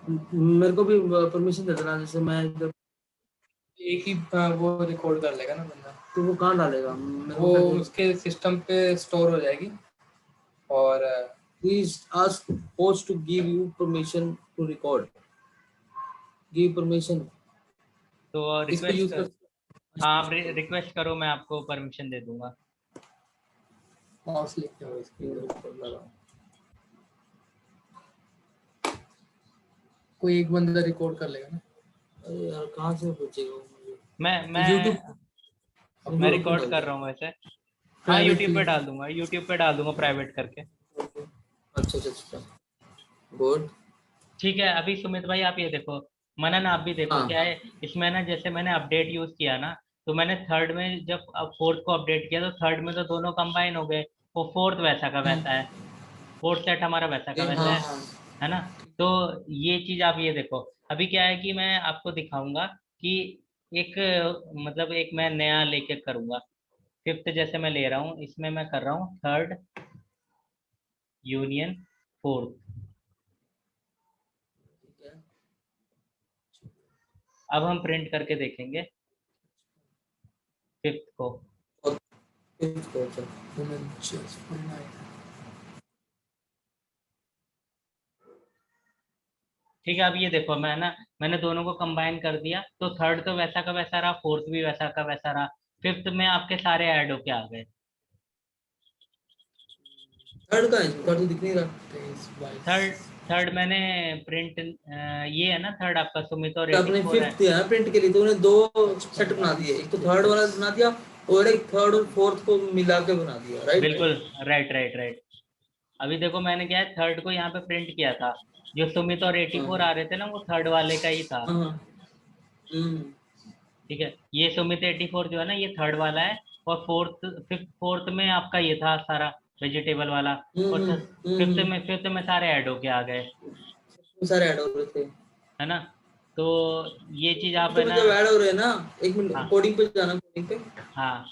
मेरे को भी परमिशन दे देना, जैसे मैं इधर एक ही वो रिकॉर्ड कर लेगा ना बंदा, तो वो कहाँ डालेगा मेरे वो को कैसे? उसके सिस्टम पे स्टोर हो जाएगी। और please ask host to give you permission to record, give permission, तो इसको रिक्वेस्ट यूज कर, कर। हाँ आप रिक्वेस्ट करो, मैं आपको परमिशन दे दूंगा। माउस लिखते हो स्क्रीन रिकॉर्ड लगा, कोई एक बंदा रिकॉर्ड कर लेगा ना। अरे यार कहाँ से पूछेगा वो मुझे? मैं यूट्यूब मैं यूट्यूब पे रिकॉर्ड डाल कर दे, रहा हूँ वैसे। हाँ प्राइवेट यूट्यूब के पे लिए। डाल दूंगा, यूट्यूब पे डाल दूंगा प्राइवेट करके। अच्छा अच्छा अच्छा, गुड। ठीक है। अभी सुमित भाई आप ये देखो, मनन आप भी देखो हाँ क्या है इसमें ना, जैसे मैंने अपडेट यूज किया ना, तो मैंने थर्ड में जब अब फोर्थ को अपडेट किया तो थर्ड में तो दोनों कंबाइन हो गए, वो फोर्थ वैसा का वैसा है, फोर्थ सेट हमारा वैसा का वैसा हाँ हाँ। है ना। तो ये चीज आप ये देखो, अभी क्या है कि मैं आपको दिखाऊंगा कि एक मतलब एक मैं नया लेके करूंगा, फिफ्थ जैसे मैं ले रहा हूँ, इसमें मैं कर रहा हूँ थर्ड यूनियन फोर्थ। ठीक है। अब हम प्रिंट करके देखेंगे फिफ्थ को। और इसको अच्छा। ठीक है। अब ये देखो मैं ना, मैंने दोनों को कंबाइन कर दिया, तो थर्ड तो वैसा का वैसा रहा, फोर्थ भी वैसा का वैसा रहा, फिफ्थ में आपके सारे ऐड होके आ गए। थर्ड का है, थर्ड तो दिख नहीं रहा। थर्ड थर्ड मैंने प्रिंट, ये है ना थर्ड आपका सुमित और आपने 84 है। फिफ्थ दिया है प्रिंट के लिए, तो उन्हें दो सेट बना दिए, एक तो थर्ड वाला बना दिया और एक थर्ड और फोर्थ को मिला के बना दिया, राइट? बिल्कुल, राइट राइट राइट। अभी देखो मैंने क्या है, थर्ड को यहाँ पे प्रिंट किया था, जो सुमित और हाँ 84 हाँ आ रहे थे ना, वो थर्ड वाले का ही था। हाँ हाँ। हम्म। ठीक है, ये सुमित 84 जो है ना, ये थर्ड वाला है। और फोर्थ फिफ्थ फोर्थ में आपका ये था सारा वेजिटेबल वाला। और फिफ्थ में सारे ऐड होके आ गए, सारे ऐड हो रहे थे। है ना। तो ये चीज आप फिफ्थ है में ना। जब ऐड हो रहे हैं ना, एक मिनट हाँ कोडिंग पे जाना, कोडिंग पे। हाँ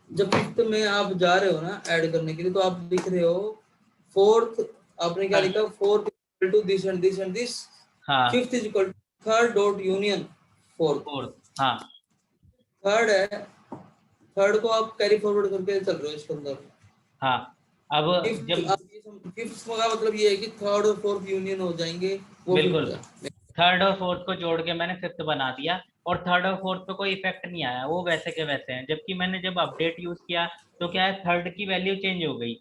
जब फिफ्थ में आप जा रहे हो ना ऐड करने के लिए, तो आप लिख रहे हो फोर्थ, आपने क्या लिखा, fourth equal to this and this and this, हाँ fifth is equal to third dot union fourth. Fourth हाँ थर्ड है, थर्ड को आप कैरी फॉरवर्ड करके चल रहे हो इसके अंदर। हाँ। अब फिफ्थ जब, आप ये फिफ्थ का मतलब ये है कि थर्ड और फोर्थ यूनियन हो जाएंगे, वो बिल्कुल फिफ्थ है। थर्ड और फोर्थ को जोड़ के मैंने फिफ्थ बना दिया, और थर्ड और फोर्थ पे कोई इफेक्ट नहीं आया, वो वैसे के वैसे हैं। जबकि मैंने जब अपडेट यूज किया तो क्या है, थर्ड की वैल्यू चेंज हो गई,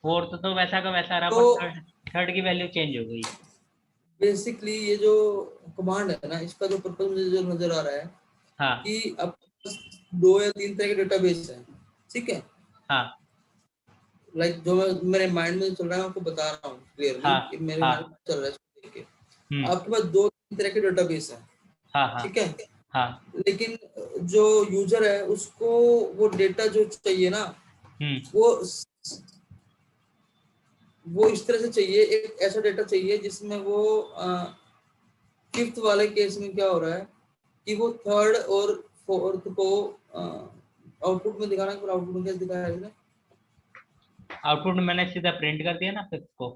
फोर्थ तो वैसा का वैसा रहा, तो पर थर्ड थर्ड की वैल्यू चेंज हो गई। बेसिकली ये जो कमांड है ना, इसका जो पर्पज मुझे जो नजर आ रहा है हाँ कि अब दो या तीन तरह के डेटाबेस हैं, ठीक है? हाँ लाइक जो मेरे माइंड में चल रहा है, आपको बता रहा हूँ क्लियरली हाँ कि मेरे हाँ। माइंड में चल रहा है इसको देख के। हम्म। आपके पास दो तीन तरह के डेटाबेस हैं, हाँ हाँ ठीक है? हाँ। लेकिन जो यूजर है उसको वो डेटा जो चाहिए ना, हम्म। वो वो इस तरह से चाहिए, एक ऐसा डेटा चाहिए जिसमें वो फिफ्थ वाले केस में क्या हो रहा है कि वो थर्ड और फोर्थ को आउटपुट में दिखाना, पर आउटपुट में कैसे दिखाया है इसने? आउटपुट में मैंने सीधा प्रिंट कर दिया ना फिफ्थ को।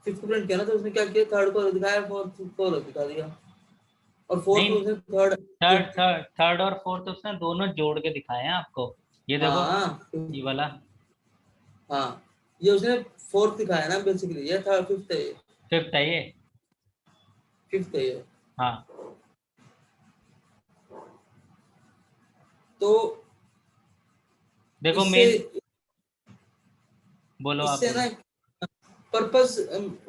फिफ्थ को प्रिंट किया ना, तो उसने क्या किया, थर्ड को दिखाया, फोर्थ को अलग दिखा दिया, और फोर्थ में नहीं, उसने थर्ड थर्ड प्रिंट किया। थर्ड थर्ड और फोर्थ उसने दोनों जोड़ के दिखाए हैं आपको, ये देखो, हाँ ये वाला हाँ, ये उसने फोर्थ दिखाया ना बेसिकली, ये थर्ड फिफ्थ है, ये फिफ्थ है ये। फिफ्थ है ये। हाँ तो देखो इससे मेन, बोलो आप इससे बोलो। ना पर्पस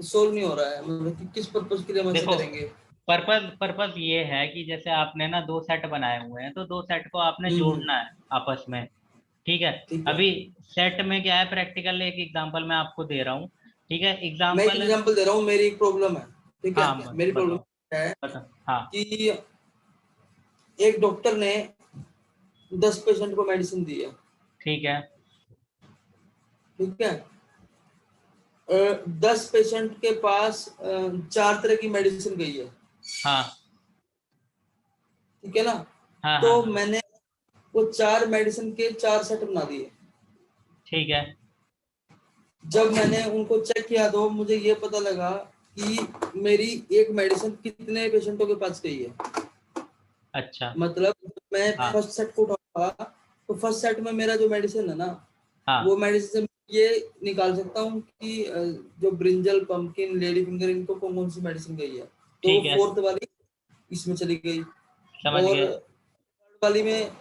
सोल्व नहीं हो रहा है, मतलब कि किस पर्पस के लिए हम ऐसे देखो करेंगे। पर्पस पर्पस ये है कि जैसे आपने ना दो सेट बनाए हुए हैं, तो दो सेट को आपने हम्म। जोड़ना है आपस में। ठीक है। ठीक है, अभी सेट में क्या है, प्रैक्टिकल एक एग्जांपल मैं आपको दे रहा हूँ। ठीक है, मैं एक एग्जांपल। एग्जांपल दे रहा हूँ, मेरी एक प्रॉब्लम है, ठीक है? हाँ मेरी प्रॉब्लम बताओ है बताओ। हाँ कि एक डॉक्टर ने 10 पेशेंट को मेडिसिन दी है, ठीक है। ठीक है? 10 पेशेंट के पास चार तरह की मेडिसिन गई है, हाँ ठीक है ना? हाँ हाँ तो हाँ। मैंने वो चार मेडिसिन के चार सेट बना दिए। ठीक है। जब मैंने उनको चेक किया तो मुझे ये पता लगा कि मेरी एक मेडिसिन कितने पेशेंटों के पास गई है। अच्छा मतलब मैं हाँ फर्स्ट सेट को उठाऊंगा तो फर्स्ट सेट में मेरा जो मेडिसिन है ना, हाँ वो मेडिसिन से ये निकाल सकता हूँ कि जो ब्रिंजल, पंपकिन, लेडी फिंगर, इनको कौन कौन सी मेडिसिन गई है, तो वो ठीक है, फोर्थ वाली इसमें चली गई समझ और गए। थर्ड वाली में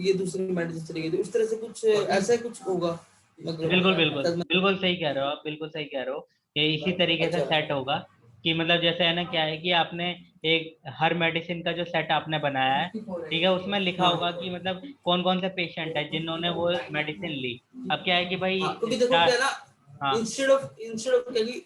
ये दूसरी मेडिसिन चली गई। तो इस तरह से कुछ ऐसा ही कुछ होगा बिल्कुल बिल्कुल मतलब। बिल्कुल सही कह रहे हो आप, बिल्कुल सही कह रहे हो। ये इसी तरीके से अच्छा सेट होगा कि मतलब जैसे है ना, क्या है कि आपने एक हर मेडिसिन का जो सेट आपने बनाया है, ठीक है, उसमें लिखा होगा कि मतलब कौन कौन से पेशेंट है जिन्होंने वो मेडिसिन ली। अब क्या है कि भाई हाँ, क्योंकि देखो क्या स्टार्ट, है ना, हाँ इंस्टेड ऑफ क्या कि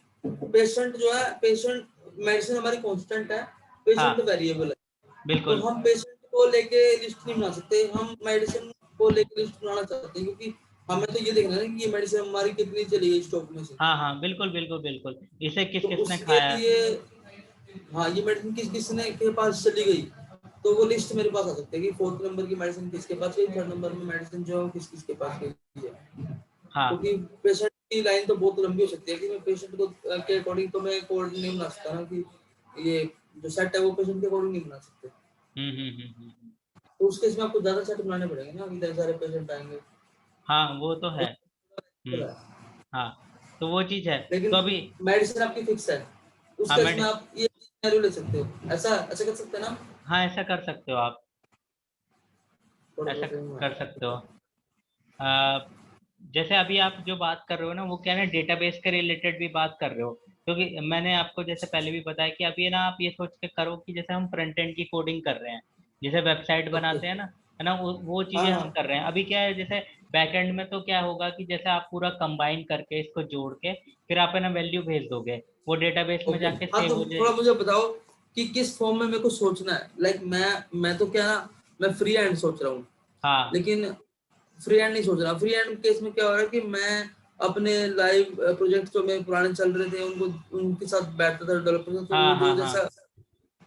पेशेंट जो है, पेशेंट मेडिसिन हमारी कांस्टेंट है, पेशेंट हाँ वेरिएबल है। तो बिल्कुल, हम पेशेंट को लेके लिस्ट नहीं बना सकते, हम मेडिसिन को लेके लिस्ट बनाना चाहते हैं, क्योंकि हमें तो ये देखना है कि ये मेडिसिन हमारी कितनी चली गई स्टॉक में से। हाँ हाँ बिल्कुल बिल्कुल बिल्कुल, इसे किस तो किस ने उसके खाया है। लिए हाँ, ये मेडिसिन किस किसने के पास चली गई, तो वो लिस्ट मेरे पास आ सकती है कि फोर्थ नंबर की मेडिसिन किसके पास गई, थर्ड नंबर में मेडिसिन जो है किस किस के पास गई है। हाँ क्योंकि पेशेंट की लाइन तो बहुत लंबी हो सकती है कि मैं पेशेंट को के अकॉर्डिंग तो मैं कोड नहीं बना सकता ना, कि ये जो सेट है वो पेशेंट के अकॉर्डिंग नहीं बना सकते। हम्म। तो उस केस में आपको ज्यादा सेट बनाने पड़ेंगे ना, कि इतने सारे पेशेंट आएंगे। हाँ वो तो है। तो हाँ तो वो चीज है। तो लेकिन अभी मेडिसिन आपकी फिक्स है, उस हाँ केस में आप ये सिनेरियो ले सकते हो, ऐसा ऐसा कर सकते हैं ना। हाँ ऐसा कर सकते हो आप, थोड़ा ऐसा बहुत कर सकते हो। अ, जैसे अभी आप जो बात कर रहे हो ना, वो क्या है ना, डेटाबेस के रिलेटेड भी बात कर रहे हो, क्योंकि मैंने आपको जैसे पहले भी बताया कि अभी ना आप ये सोच के करो कि जैसे हम फ्रंट एंड की कोडिंग कर रहे हैं, जैसे वेबसाइट ओके। बनाते हैं ना, है ना, वो हाँ चीजें हम हाँ कर रहे हैं। अभी क्या है, जैसे बैक एंड में तो क्या होगा कि जैसे आप पूरा कंबाइन करके इसको जोड़ के फिर आप है ना वैल्यू भेज दोगे, वो डेटाबेस में ओके। जाके हाँ, सेव तो हो जाए। थोड़ा मुझे बताओ कि किस फॉर्म में मेरे को सोचना है। लाइक मैं तो क्या ना, मैं फ्री हैंड सोच रहा हूँ, हाँ लेकिन फ्री हैंड नहीं सोच रहा। फ्री हैंड केस में क्या हो रहा है कि मैं अपने लाइव प्रोजेक्ट जो मेरे पुराने चल रहे थे उनको उनके साथ बैठता था डेवलपर, तो वो हाँ जो हाँ हाँ जैसा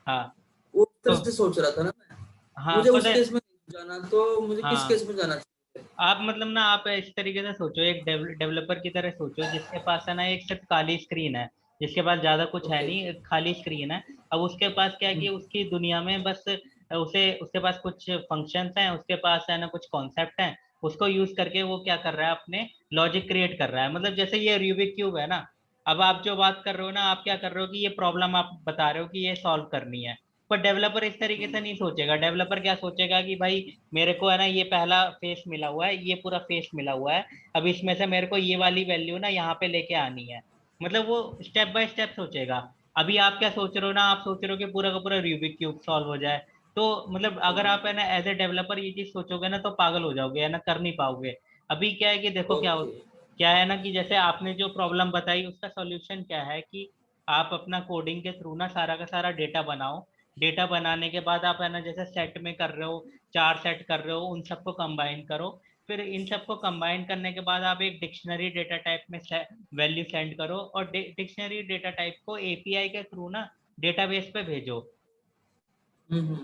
हाँ। वो उस तरह तो से सोच रहा था ना मैं। हाँ मुझे पता उस है, केस में नहीं जाना, तो मुझे किस हाँ केस में जाना चाहिए? आप मतलब ना आप इस तरीके से सोचो, एक डेवलपर की तरह सोचो जिसके पास है ना एक सिर्फ काली स्क्रीन है, जिसके पास ज्यादा कुछ है ओके। नहीं, एक खाली स्क्रीन है। अब उसके पास क्या है कि उसकी दुनिया में बस उसे उसके पास कुछ फंक्शंस हैं, उसके पास है ना कुछ कॉन्सेप्ट हैं, उसको यूज करके वो क्या कर रहा है, अपने लॉजिक क्रिएट कर रहा है। मतलब जैसे ये रूबिक क्यूब है ना, अब आप जो बात कर रहे हो ना, आप क्या कर रहे हो कि ये प्रॉब्लम आप बता रहे हो कि ये सॉल्व करनी है, पर डेवलपर इस तरीके से नहीं सोचेगा। डेवलपर क्या सोचेगा कि भाई मेरे को है ना ये पहला फेस मिला हुआ है, ये पूरा फेस मिला हुआ है, अब इसमें से मेरे को ये वाली वैल्यू ना यहाँ पे लेके आनी है। मतलब वो स्टेप बाय स्टेप सोचेगा। अभी आप क्या सोच रहे हो ना, आप सोच रहे हो कि पूरा का पूरा रूबिक क्यूब सॉल्व हो जाए। तो मतलब अगर आप है ना एज ए डेवलपर ये चीज सोचोगे ना, तो पागल हो जाओगे, है ना, कर नहीं पाओगे। अभी क्या है कि देखो ओके। क्या है ना, कि जैसे आपने जो प्रॉब्लम बताई उसका सॉल्यूशन क्या है कि आप अपना कोडिंग के थ्रू ना सारा का सारा डेटा बनाओ। डेटा बनाने के बाद आप है ना जैसे सेट में कर रहे हो, 4 सेट कर रहे हो, उन सबको कंबाइन करो। फिर इन सबको कंबाइन करने के बाद आप एक डिक्शनरी डेटा टाइप में वैल्यू सेंड करो, और डिक्शनरी डेटा टाइप को एपीआई के थ्रू ना डेटाबेस पे भेजो। हम्म।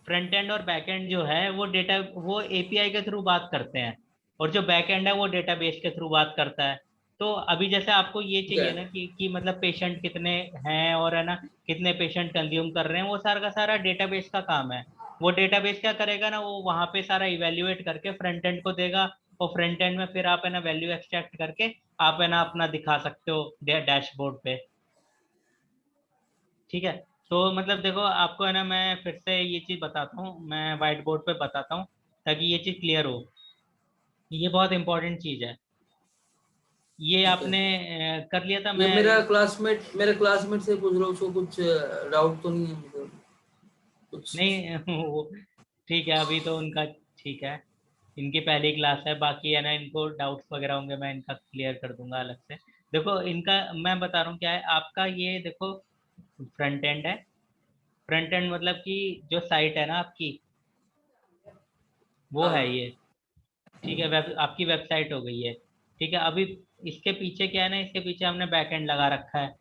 फ्रंट एंड और बैक एंड जो है वो एपीआई के थ्रू बात करते हैं, और जो बैक एंड है वो डेटाबेस के थ्रू बात करता है। तो अभी जैसे आपको ये ठीक है। चाहिए ना कि मतलब पेशेंट कितने हैं, और है ना कितने पेशेंट कंज्यूम कर रहे हैं, वो सारा का सारा डेटाबेस का काम है। वो डेटाबेस क्या करेगा ना, वो वहां पे सारा इवेल्युएट करके फ्रंट एंड को देगा, और फ्रंट एंड में फिर आप है ना वैल्यू एक्सट्रैक्ट करके आप है ना अपना दिखा सकते हो डैशबोर्ड पे। ठीक है। तो मतलब देखो आपको है ना, मैं फिर से ये चीज बताता हूँ, मैं व्हाइट बोर्ड पे बताता हूँ ताकि ये चीज क्लियर हो। ये बहुत इंपॉर्टेंट चीज है। ये ठीक है। आपने कर लिया था ये मैं। मेरे क्लासमेट से पूछ रहा हूँ, उसको कुछ डाउट तो नहीं है, मतलब कुछ। नहीं वो ठीक है, अभी तो उनका ठीक है, इनकी पहली क्लास है, बाकी है ना इनको डाउट्स वगैरह होंगे मैं इनका क्लियर कर दूंगा अलग से। देखो इनका मैं बता रहा हूँ क्या है आपका, ये देखो फ्रंट एंड है। फ्रंट एंड मतलब कि जो साइट है ना आपकी, वो है हाँ। ये। ठीक है, आपकी वेबसाइट हो गई है। ठीक है, अभी इसके पीछे क्या है ना, इसके पीछे हमने बैकएंड लगा रखा है।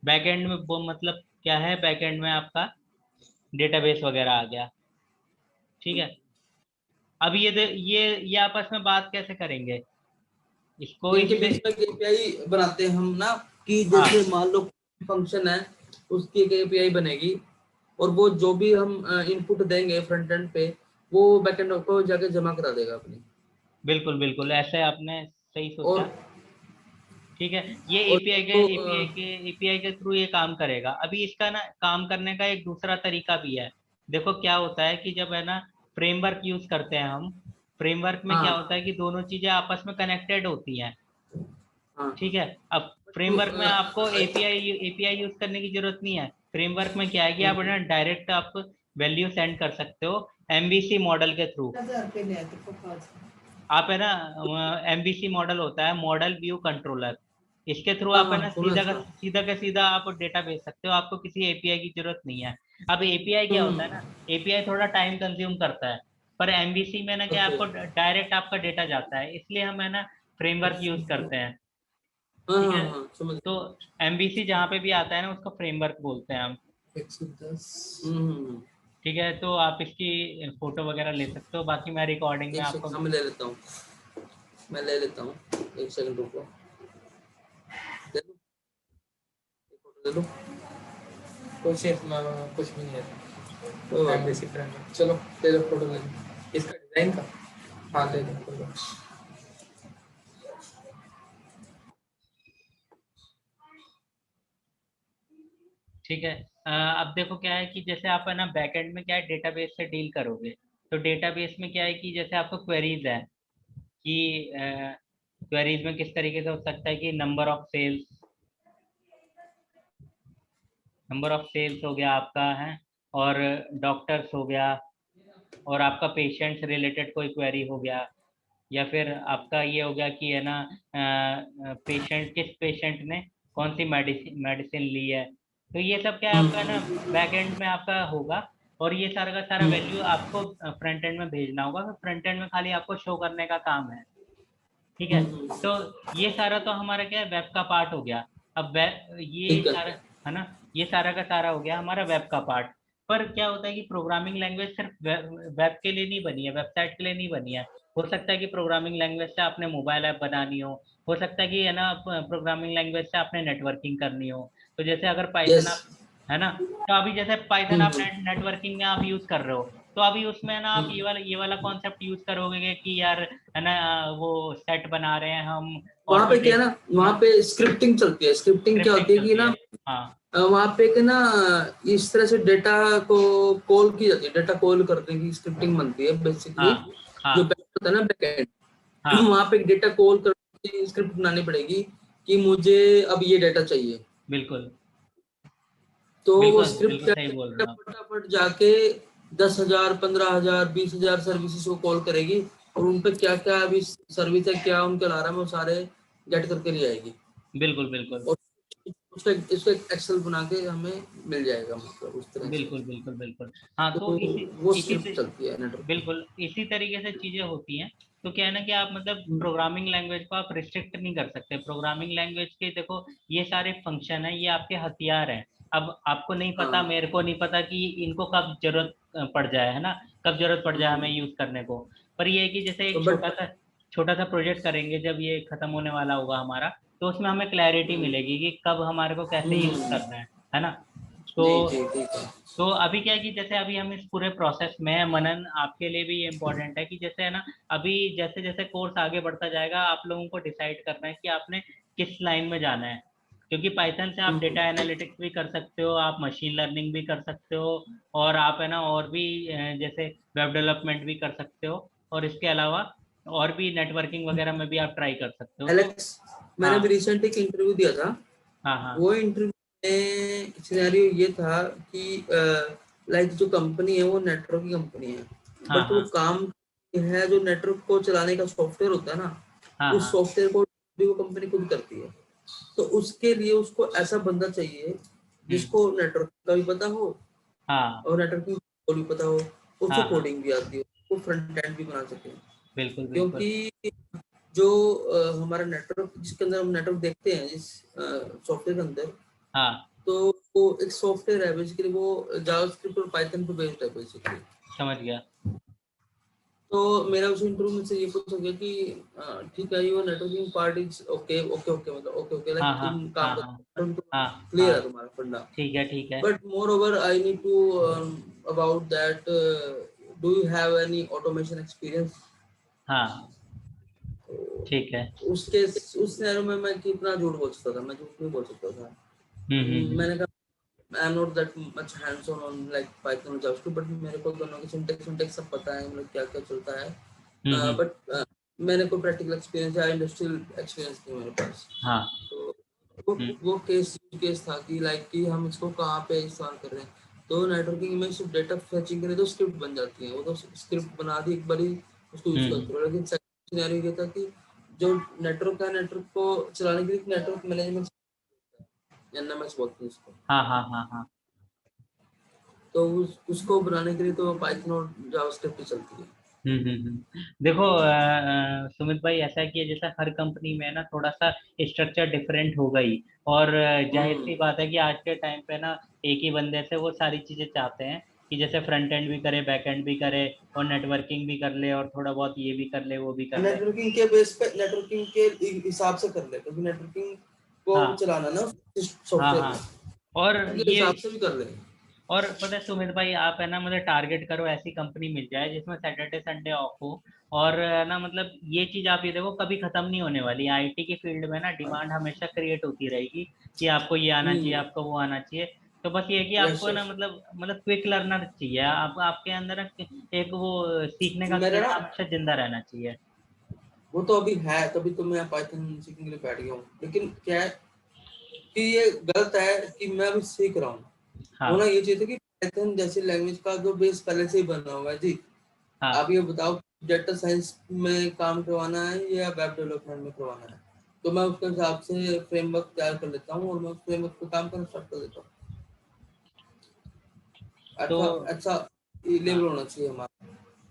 बैकएंड में वो मतलब क्या है, बैकएंड में आपका डेटाबेस वगैरह आ गया। ठीक है। अब ये आपस में बात कैसे करेंगे, इसको इनके इससे। बीच में एक एपीआई बनाते हैं हम ना, कि हाँ जैसे मान लो फंक्शन है उसकी एक एपीआई बनेगी, और वो जो भी हम इनपुट देंगे फ्रंट एंड पे वो बैकएंड को जाके जमा करा देगा अपनी। बिल्कुल बिल्कुल, ऐसे आपने सही और सोचा। ठीक है, ये और एपीआई के थ्रू ये काम करेगा। अभी इसका ना काम करने का एक दूसरा तरीका भी है। देखो क्या होता है कि जब है ना फ्रेमवर्क यूज करते हैं हम, फ्रेमवर्क में क्या हाँ होता है कि दोनों चीजें आपस में कनेक्टेड होती हैं। हाँ ठीक है, अब तो फ्रेमवर्क में आपको एपीआई यूज करने की जरूरत नहीं है। फ्रेमवर्क में क्या है कि आप ना डायरेक्ट आप वैल्यू सेंड कर सकते हो एमवीसी मॉडल के थ्रू। आप है ना एमवीसी मॉडल होता है, मॉडल व्यू कंट्रोलर, इसके थ्रू हाँ आप है हाँ ना सुनो इसका। सीधा का सीधा आप डेटा भेज सकते हो, आपको किसी एपीआई की जरूरत नहीं है। अब एपीआई क्या होता है ना, एपीआई थोड़ा टाइम कंज्यूम करता है, पर एमवीसी में ना क्या ओके। आपको डायरेक्ट आपका डेटा जाता है, इसलिए हम है ना फ्रेमवर्क यूज करते हैं। हाँ ठीक हाँ है, हाँ समझ तो एमवीसी जहाँ पे भी आता है ना उसको फ्रेमवर्क बोलते हैं हम। 110। हम्म। ठीक है, तो आप इसकी फोटो वगैरह ले सकते हो, बाकी मैं रिकॉर्डिंग में एक आपको। सेकंड मैं ले लेता हूँ, मैं ले लेता हूँ, एक सेकंड रुको, दे दूँ, एक फोटो दे दूँ। कुछ भी नहीं है। कोई बात एमबीसी फ्रेंड, चलो ले लो फोटो, ले लो इसका डिजाइन का। हाँ ले लो कोई बात। ठीक है, अब देखो क्या है कि जैसे आप है ना बैकएंड में क्या है डेटाबेस से डील करोगे, तो डेटाबेस में क्या है कि जैसे आपको क्वेरीज है कि क्वेरीज में किस तरीके से हो सकता है कि नंबर ऑफ सेल्स हो गया आपका है, और डॉक्टर्स हो गया, और आपका पेशेंट्स रिलेटेड कोई क्वेरी हो गया, या फिर आपका ये हो गया कि है ना किस पेशेंट ने कौन सी मेडिसिन मेडिसिन ली है। तो ये सब क्या है आपका ना बैक एंड में आपका होगा, और ये सारा का सारा वैल्यू आपको फ्रंट एंड में भेजना होगा, तो फ्रंट एंड में खाली आपको शो करने का काम है। ठीक है, तो ये सारा तो हमारा क्या है वेब का पार्ट हो गया। अब वेब ये ठीक है। सारा है ना, ये सारा का सारा हो गया हमारा वेब का पार्ट। पर क्या होता है कि प्रोग्रामिंग लैंग्वेज सिर्फ वेब के लिए नहीं बनी है, वेबसाइट के लिए नहीं बनी है। हो सकता है कि प्रोग्रामिंग लैंग्वेज से आपने मोबाइल ऐप बनानी हो सकता है कि है ना प्रोग्रामिंग लैंग्वेज से आपने नेटवर्किंग करनी हो। तो जैसे अगर पाइथन यस। आप है ना, तो अभी जैसे पाइथन आप नेटवर्किंग में आप यूज कर रहे हो, तो अभी उसमें ना आप ये वाला कॉन्सेप्ट यूज करोगे कि यार है ना वो सेट बना रहे हैं हम वहां पे क्या ऑटोटेक है ना, वहां पे स्क्रिप्टिंग चलती है। स्क्रिप्टिंग क्या स्क्रिप्टिंग होती है कि चलती ना है। हाँ वहां पे एक ना इस तरह से डेटा को कॉल की जाती है, डेटा कॉल करने की स्क्रिप्टिंग बनती है बेसिकली। हाँ जो हाँ बैक होता है ना बैकएंड, हाँ वहां पे एक डेटा कॉल करने की स्क्रिप्ट बनानी पड़ेगी कि मुझे अब ये डेटा चाहिए। बिल्कुल तो वो बिल्कुल स्क्रिप्ट बिल्कुल क्या सही बोल करेगी, रहे हो आप। फटाफट जाके 10,000 15,000 20,000 सर्विसेज को कॉल करेगी, और उन पे क्या क्या अभी सर्विस है, क्या उनके अलार्म है, वो सारे गेट करके ले आएगी। बिल्कुल बिल्कुल और उसका इसका एक एक्सेल बना के हमें मिल जाएगा, मतलब उस तरह से। बिल्कुल बिल्कुल बिल्कुल। हाँ, तो तो इसी वो इसी स्क्रिप्ट चलती है नेटवर्क पे। बिल्कुल इसी तरीके से चीजें होती हैं। तो क्या है ना कि आप मतलब प्रोग्रामिंग लैंग्वेज को आप रिस्ट्रिक्ट नहीं कर सकते। प्रोग्रामिंग लैंग्वेज के देखो ये सारे फंक्शन है, ये आपके हथियार हैं। अब आपको नहीं पता, हाँ। मेरे को नहीं पता कि इनको कब जरूरत पड़ जाए, है ना, कब जरूरत पड़ जाए हमें यूज करने को। पर ये है कि जैसे तो एक बट छोटा सा प्रोजेक्ट करेंगे जब ये खत्म होने वाला होगा हमारा, तो उसमें हमें क्लैरिटी मिलेगी कि कब हमारे को कैसे यूज करना है ना। तो जी जी ठीक है। तो अभी क्या है कि जैसे अभी हम इस पूरे प्रोसेस में हैं, मनन आपके लिए भी ये इम्पोर्टेंट है कि जैसे है ना अभी जैसे जैसे कोर्स आगे बढ़ता जाएगा आप लोगों को डिसाइड करना है कि आपने किस लाइन में जाना है। क्योंकि पाइथन से आप डेटा एनालिटिक्स भी कर सकते हो, आप मशीन लर्निंग भी कर सकते हो, और आप है ना और भी जैसे वेब डेवलपमेंट भी कर सकते हो, और इसके अलावा और भी नेटवर्किंग वगैरह में भी आप ट्राई कर सकते हो। तो एलेक्स, मैंने हाँ भी रिसेंट एक इंटरव्यू दिया था। हाँ हाँ वो इंटरव्यू में सिनेरियो ये था कि लाइक जो कंपनी है वो नेटवर्क की कंपनी है, हाँ बट वो हाँ काम है जो नेटवर्क को चलाने का सॉफ्टवेयर होता है ना, हाँ उस हाँ सॉफ्टवेयर को भी वो कंपनी खुद करती है। तो उसके लिए उसको ऐसा बंदा चाहिए हम्म जिसको नेटवर्क का भी पता हो, हाँ और नेटवर्किंग को भी पता हो, उसको हाँ हाँ कोडिंग भी आती हो, वो फ्रंट एंड भी बना सके। बिल्कुल बिल्कुल। क्योंकि जो हमारा नेटवर्क जिसके अंदर हम नेटवर्क देखते हैं जिस सॉफ्टवेयर के अंदर, हाँ तो वो एक सॉफ्टवेयर है बेसिकली, वो जावास्क्रिप्ट और पाइथन पे बेस्ड है बेसिकली। समझ गया। तो मेरा उस इंटरव्यू में से ये पूछा गया कि ठीक है, your networking part is okay okay okay, मतलब ओके ओके, हाँ लाइक हाँ तुम काम हाँ कर, हाँ तुम हाँ क्लियर है हाँ, तुम्हारा फंडा, ठीक है ठीक है। But moreover I need to about that, do you have any automation experience? हाँ ठीक है। उसके उस सिनेरियो में मैं कितना झूठ बोल सकता था, मैं झूठ नहीं बोल सकता था। हम्म। मैंने कहा I am not that much hands on like Python और जावास्क्रिप्ट, बट मेरे को दोनों की सिंटेक्स सब पता है, मतलब क्या क्या चलता है, हम्म। बट मैंने कोई प्रैक्टिकल एक्सपीरियंस या इंडस्ट्रियल एक्सपीरियंस नहीं मेरे पास। हाँ। तो वो केस था कि लाइक कि हम इसको कहाँ पे इस्तेमाल कर रहे हैं। तो नेटवर्किंग में सिर्फ डेटा फेचिंग के लिए तो स्क्रिप्ट बन जाती है, वो तो स्क्रिप्ट बना दी एक बारी, उसको यूज हम्म। करते हो। लेकिन सेकंड सिनेरियो ये था कि जो नेटवर्क है, नेटवर्क को चलाने के लिए नेटवर्क मैनेजमेंट, एनएमएस बोलते हैं उसको, हाँ हाँ हाँ हाँ। तो उसको बनाने के लिए तो पाइथन और जावास्क्रिप्ट ही चलती है। देखो सुमित भाई, ऐसा है कि जैसा हर कंपनी में ना थोड़ा सा स्ट्रक्चर डिफरेंट होगा ही। और जाहिर सी बात है कि आज के टाइम पे ना एक ही बंदे से वो सारी चीजें चाहते हैं कि जैसे फ्रंट एंड भी करे, बैक एंड भी करे, और नेटवर्किंग भी कर ले, और थोड़ा बहुत ये भी कर ले, वो भी कर ले। नेटवर्किंग के बेस पे, नेटवर्किंग के हिसाब से कर ले, क्योंकि नेटवर्किंग को हाँ चलाना ना हाँ सॉफ्टवेयर हाँ। में, और उनके ये, हिसाब से भी कर ले। और पता है सुमित भाई, आप है ना मतलब टारगेट करो ऐसी कंपनी मिल जाए जिसमें सैटरडे संडे ऑफ हो। और ना मतलब ये चीज आप ये देखो कभी खत्म नहीं होने वाली। आईटी की फील्ड में ना डिमांड हमेशा क्रिएट होती रहेगी कि आपको ये आना चाहिए, हम्म। आपको वो आना चाहिए। तो बस ये है कि यस आपको ना यस। मतलब क्विक लर्नर चाहिए, आप आपके अंदर ना एक वो सीखने का मेरा कीड़ा ना हमेशा जिंदा रहना चाहिए। वो तो अभी है, तभी तो मैं पाइथन सीखने के लिए बैठ गया हूँ। लेकिन क्या है कि ये गलत है कि मैं अभी सीख रहा हूँ। होना हाँ ये चाहिए था कि पाइथन जैसी लैंग्वेज का जो बेस पहले से ही बना हुआ है जी। आप हाँ। ये बताओ, डेटा साइंस में काम करवाना है या वेब डेवलपमेंट में करवाना है, तो मैं उसके हिसाब से फ्रेमवर्क तैयार कर लेता हूँ और मैं उस फ्रेमवर्क पे काम करना स्टार्ट कर देता हूँ। तो अच्छा अच्छा, लेवल हाँ होना चाहिए हमारा।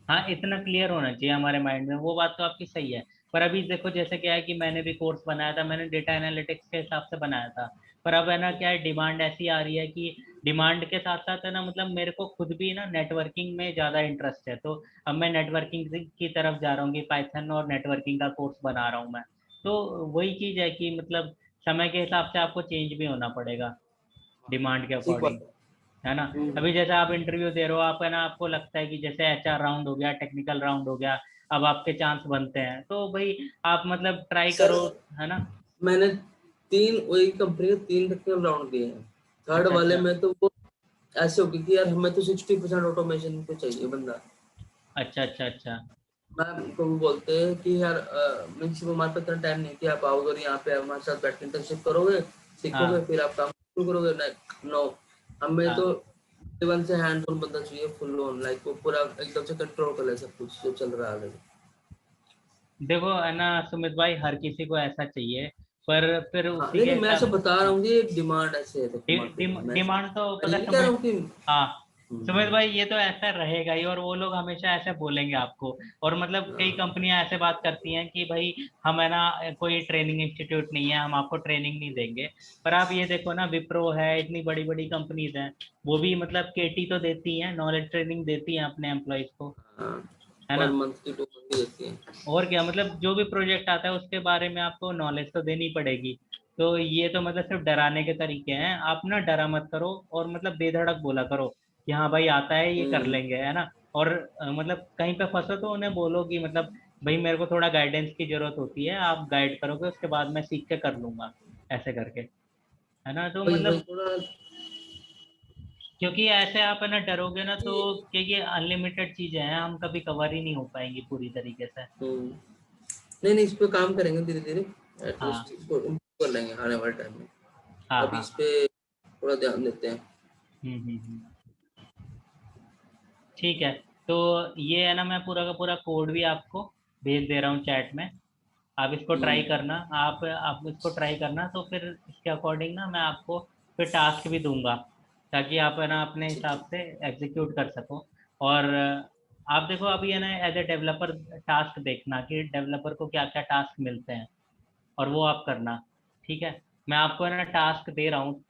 हाँ, इतना क्लियर होना चाहिए हमारे माइंड में, वो बात तो आपकी सही है। पर अभी देखो जैसे क्या है कि मैंने भी कोर्स बनाया था, मैंने डेटा एनालिटिक्स के हिसाब से बनाया था। पर अब है ना क्या है, डिमांड ऐसी आ रही है कि डिमांड के साथ साथ है ना मतलब मेरे को खुद भी ना नेटवर्किंग में ज़्यादा इंटरेस्ट है। तो अब मैं नेटवर्किंग की तरफ जा रहा हूँ कि पाइथन और नेटवर्किंग का कोर्स बना रहा हूँ मैं। तो वही चीज़ है कि मतलब समय के हिसाब से आपको चेंज भी होना पड़ेगा डिमांड के ठीक अकॉर्डिंग, बात है। है ना। अभी जैसे आप इंटरव्यू दे रहे हो, आप है ना आपको लगता है कि जैसे एचआर राउंड हो गया, टेक्निकल राउंड हो गया, अब आपके चांस बनते हैं, तो भाई आप मतलब ट्राई सर, करो, है ना। मैंने तीन वही कंपनी के तीन टेक्निकल राउंड दिए हैं। थर्ड अच्छा वाले अच्छा में तो वो ऐसे हो गई कि यार हमें तो 60% ऑटोमेशन पे चाहिए बंदा। अच्छा अच्छा अच्छा। मैम को वो बोलते हैं कि यार मीन्स हमारे पास इतना टाइम नहीं कि आप आओगे और यहाँ पे हमारे साथ बैठ के इंटर्नशिप करोगे, सीखोगे, हाँ फिर आप काम शुरू करोगे। नो, हमें हाँ। तो जीवन से हैंड ऑन बंदा चाहिए, फुल ऑन, लाइक वो पूरा एकदम से कंट्रोल कर ले सब कुछ जो चल रहा है। देखो है ना सुमित भाई, हर किसी को ऐसा चाहिए, पर फिर हाँ उसी नहीं के नहीं, मैं ऐसे हिसाब, बता रहा हूँ कि डिमांड ऐसे है देखो मार्केट में, मैं डिमांड तो ये पता है नहीं कह रहा सुमित। हूँ कि हाँ सुमित हम्म, भाई, ये तो ऐसा रहेगा ही, और वो लोग हमेशा ऐसे बोलेंगे आपको। और मतलब कई हाँ, कंपनियां ऐसे बात करती हैं कि भाई हम है ना कोई ट्रेनिंग इंस्टीट्यूट नहीं है, हम आपको ट्रेनिंग नहीं देंगे। पर आप ये देखो ना, विप्रो है, इतनी बड़ी बड़ी कंपनीज हैं, वो भी मतलब केटी तो देती हैं, नॉलेज ट्रेनिंग देती हैं अपने एम्प्लॉयज को, हाँ, है पर ना। मंथ की 2 मंथ देती है। और क्या, मतलब जो भी प्रोजेक्ट आता है उसके बारे में आपको नॉलेज तो देनी पड़ेगी। तो ये तो मतलब सिर्फ डराने के तरीके हैं, आप ना डरा मत करो, और मतलब बेधड़क बोला करो कि हाँ भाई आता है, ये कर हम्म। लेंगे, है ना। और मतलब कहीं पे फंसो तो उन्हें बोलो कि मतलब भाई मेरे को थोड़ा गाइडेंस की जरूरत होती है, आप गाइड करोगे उसके बाद मैं सीख के कर लूंगा, ऐसे करके, है ना। तो वही वही मतलब थोड़ा क्योंकि ऐसे आप है ना डरोगे ना, तो क्योंकि अनलिमिटेड चीजें हैं, हम कभी कवर ही नहीं हो पाएंगी पूरी तरीके से। नहीं नहीं, इस पे काम करेंगे धीरे धीरे, हाँ एटलीस्ट इसको इम्प्रूव कर लेंगे आने वाले टाइम में। हाँ अभी हाँ इस हाँ। पे थोड़ा ध्यान देते हैं। हम्म। ठीक है। तो ये है ना, मैं पूरा का पूरा कोड भी आपको भेज दे रहा हूँ चैट में, आप इसको ट्राई हम्म। करना, आप इसको ट्राई करना, तो फिर इसके अकॉर्डिंग ना मैं आपको फिर टास्क भी दूंगा, ताकि आप है ना अपने ठीक है। हिसाब से एग्जीक्यूट कर सको। और आप देखो अभी है ना एज ए डेवलपर टास्क देखना कि डेवलपर को क्या क्या टास्क मिलते हैं, और वो आप करना। ठीक है, मैं आपको है ना टास्क दे रहा हूँ।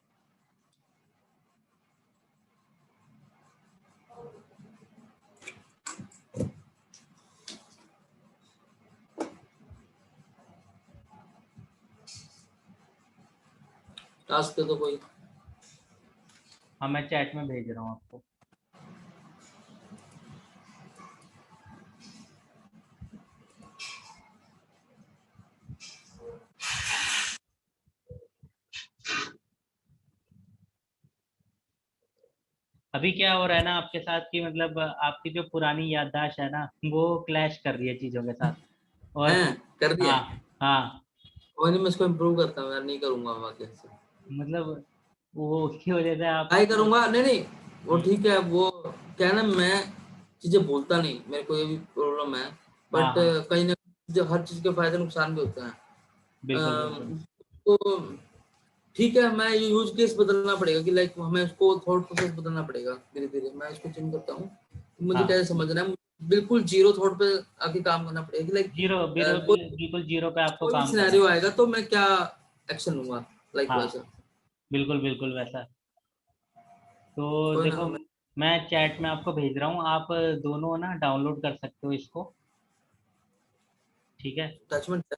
टास्क दे दो कोई। हाँ मैं चैट में भेज रहा हूँ आपको। अभी क्या हो रहा है ना आपके साथ कि मतलब आपकी जो पुरानी याददाश्त है ना वो क्लैश कर रही है चीजों के साथ। और हैं कर दिया। हाँ हाँ, कोई नहीं, मैं इसको इम्प्रूव करता हूँ यार, नहीं करूंगा वाकई से। मतलब वो उसकी वजह से आप ट्राई करूंगा, नहीं नहीं वो हम्म, ठीक है। वो क्या है ना, मैं चीजें भूलता नहीं, मेरे को ये भी प्रॉब्लम है। हाँ बट हाँ, कहीं ना जो हर चीज के फायदे नुकसान भी होते हैं। बिल्कुल बिल्कुल। तो ठीक है, मैं ये यूज केस बदलना पड़ेगा कि लाइक हमें उसको थॉट प्रोसेस बदलना पड़ेगा धीरे धीरे। मैं इसको चेंज करता हूँ, मुझे हाँ कैसे समझना है। बिल्कुल जीरो थॉट पे आके काम करना पड़ेगा कि लाइक जीरो जीरो कोई बिल्कुल जीरो पे आपको कोई भी काम करना है। सिनेरियो आएगा तो मैं क्या एक्शन लूंगा, लाइक हाँ वैसा। बिल्कुल बिल्कुल वैसा। तो कोई ना, देखो मैं चैट में आपको भेज रहा हूँ, आप दोनों ना डाउनलोड कर सकते हो इसको। ठीक है, अटैचमेंट।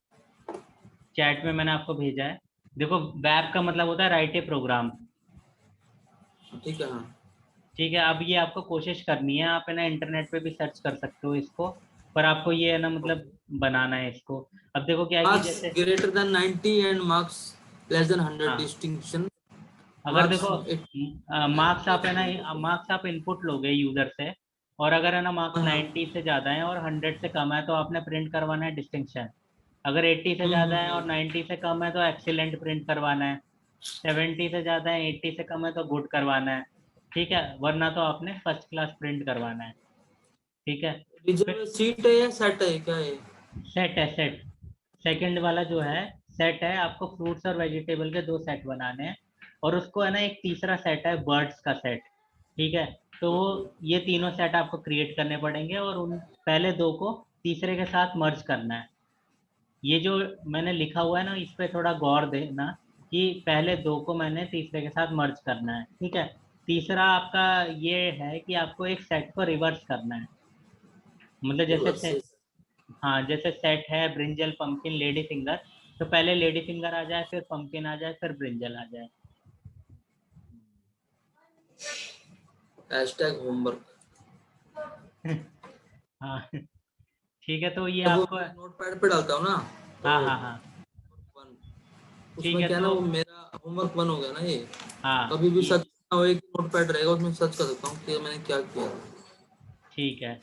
चैट में मैंने आपको भेजा है। देखो वेब का मतलब होता है राइट ए प्रोग्राम। ठीक है, हाँ। ठीक है, अब ये आपको कोशिश करनी है, आप है ना इंटरनेट पे भी सर्च कर सकते हो इसको। पर आपको ये है ना मतलब बनाना है इसको। अब देखो क्या है कि मार्क्स जैसे greater than 90 and marks less than 100 हाँ, डिस्टिंक्शन। अगर मार्क्स देखो मार्क्स आप है ना मार्क्स आप इनपुट लोगे यूजर से। और अगर है ना मार्क्स हाँ। 90 से ज्यादा है और 100 से कम है तो आपने प्रिंट करवाना है डिस्टिंक्शन। अगर 80 से ज्यादा है और हम्म। 90 से कम है तो एक्सीलेंट प्रिंट करवाना है। 70 से ज्यादा है 80 से कम है तो गुड करवाना है। ठीक है, वरना तो आपने फर्स्ट क्लास प्रिंट करवाना है। ठीक है, रिजर्व फिर सीट है या सेट है, क्या है? सेट है सेट। सेकंड वाला जो है सेट है, आपको फ्रूट्स और वेजिटेबल के दो सेट बनाने हैं। और उसको है ना एक तीसरा सेट है बर्ड्स का सेट। ठीक है, तो ये तीनों सेट आपको क्रिएट करने पड़ेंगे और उन पहले दो को तीसरे के साथ मर्ज करना है। ये जो मैंने लिखा हुआ है ना इस पे थोड़ा गौर देना कि पहले दो को मैंने तीसरे के साथ मर्ज करना है। ठीक है, तीसरा आपका ये है कि आपको एक सेट को रिवर्स करना है। मतलब जैसे से, वर्सेस। हाँ जैसे सेट है ब्रिंजल पंपकिन लेडी फिंगर, तो पहले लेडी फिंगर आ जाए फिर पंपकिन आ जाए फिर ब्रिंजल आ जाए। Hashtag homework. हाँ ठीक है, तो ये जब वो आपको मैं नोटपैड पे डालता हूँ ना, तो हाँ हाँ हाँ, वन, ठीक उसमें है क्या है ना, तो वो मेरा होमवर्क वन हो गया ना ये। हाँ कभी भी ये सर्च ना हो, एक नोटपैड रहेगा उसमें सर्च कर सकता हूँ कि मैंने क्या किया। ठीक है।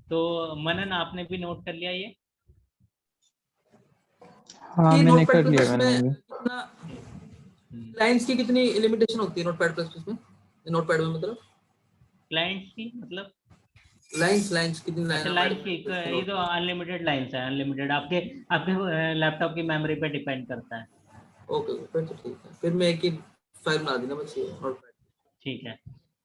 तो मनन आपने भी नोट कर लिया ये? हाँ ये मैंने नोटपैड कर लिया प्लस मैंने में भी। कितना हम्म, हम्म। लाइंस की कितनी लिमिटेशन होती है नोटपैड प्लस में? नोटपैड में मतलब क्लाइंट्स की मतलब? लाइंस लाइंस कितनी लाइन अच्छा हमारे लाइन्स की पेज में ये नोट। तो अनलिमिटेड लाइन्स है, अनलिमिटेड आपके आपके लैपटॉप की मेमोरी पे डिपेंड करता है। ओके ओके, फिर तो ठीक है, फिर मैं एक ही फाइल बना देना बस, ये नोटपैड। ठीक है,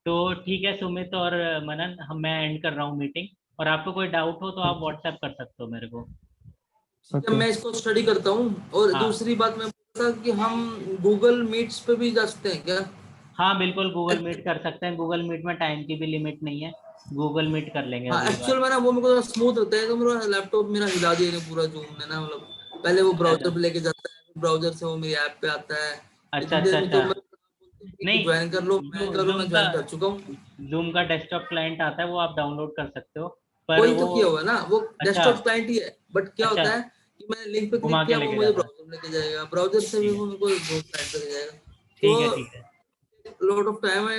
तो ठीक है सुमित और मनन, हम मैं एंड कर रहा हूँ मीटिंग। और आपको कोई डाउट हो तो आप व्हाट्सएप कर सकते हो मेरे को। ठीक है, ओके। मैं इसको स्टडी करता हूँ। और हाँ दूसरी बात मैं बोलता कि हम गूगल मीट्स पे भी जा सकते हैं क्या? हाँ बिल्कुल गूगल मीट कर सकते हैं, गूगल मीट में टाइम की भी लिमिट नहीं है। गूगल मीट कर लेंगे हाँ, अगली बार। एक्चुअल में ना वो मेरे को स्मूथ होता है, तो मेरा लैपटॉप मेरा हिला दिया ने पूरा जूम ने ना, मतलब पहले वो अच्छा ब्राउजर अच्छा पे लेके जाता है, फिर ब्राउजर से वो मेरी ऐप पे आता है। अच्छा इतनी अच्छा देर में तो अच्छा। मैं नहीं, ज्वाइन कर लो, मैं करूँ, जूम मैं का ज्वाइन कर चुका हूँ। डेस्कटॉप क्लाइंट आता है वो आप डाउनलोड कर सकते हो। पर वही तो वो किया हुआ है ना, वो अच्छा डेस्कटॉप क्लाइंट ही है। बट क्या अच्छा, होता है कि मैंने लिंक पे घुमा क्लिक के किया, वो लेके मुझे जाता है। ब्राउजर में लेके जाएगा, ब्राउजर से भी ठीक है वो मेरे को क्लाइंट पे ले जाएगा। ठीक है ठीक है। तो लॉट ऑफ टाइम है।